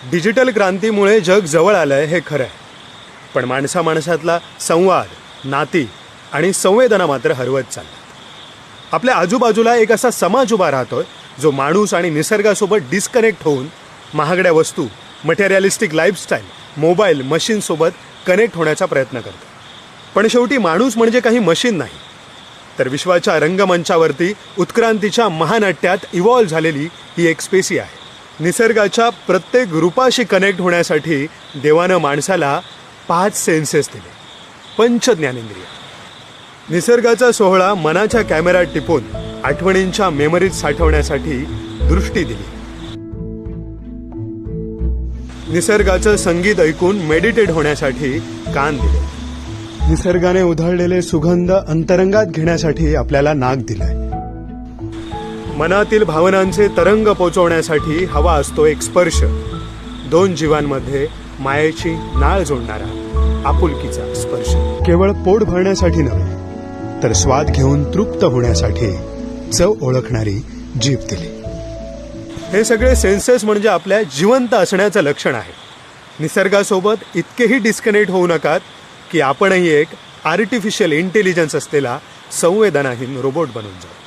Digital क्रांतीमुळे जग जवळ आलंय हे खरं आहे, पण माणसा माणसातला संवाद, नाती आणि संवेदना मात्र हरवत चालतात। आपल्या आजूबाजूला एक असा समाज उभा राहतोय जो माणूस आणि निसर्गासोबत डिस्कनेक्ट होऊन महागड्या वस्तू, मटेरियलिस्टिक लाईफस्टाईल, मोबाईल, मशीनसोबत कनेक्ट होण्याचा प्रयत्न करतो। पण शेवटी माणूस म्हणजे काही मशीन नाही, तर विश्वाच्या रंगमंचावरती उत्क्रांतीच्या महानाट्यात इव्हॉल्व झालेली ही एक स्पेसी आहे। निसर्गाच्या प्रत्येक रूपाशी कनेक्ट होण्यासाठी देवानं माणसाला 5 सेन्सेस दिले, 5 ज्ञानेंद्रिय। निसर्गाचा सोहळा मनाच्या कॅमेऱ्यात टिपून आठवणींच्या मेमरीत साठवण्यासाठी दृष्टी दिली। निसर्गाचं संगीत ऐकून मेडिटेट होण्यासाठी कान दिले। निसर्गाने उधळलेले सुगंध अंतरंगात घेण्यासाठी आपल्याला नाक दिलंय। मनातील भावनांचे तरंग पोचवण्यासाठी हवा असतो एक स्पर्श, 2 जीवांमध्ये मायेची नाळ जोडणारा आपुलकीचा स्पर्श। केवळ पोट भरण्यासाठी नव्हे, तर स्वाद घेऊन तृप्त होण्यासाठी चव ओळखणारी जीभ दिली। हे सगळे सेन्सेस म्हणजे आपल्या जिवंत असण्याचं लक्षण आहे। निसर्गासोबत इतकेही डिस्कनेक्ट होऊ नकात की आपणही एक आर्टिफिशियल इंटेलिजन्स असलेला संवेदनाहीन रोबोट बनून जाऊ।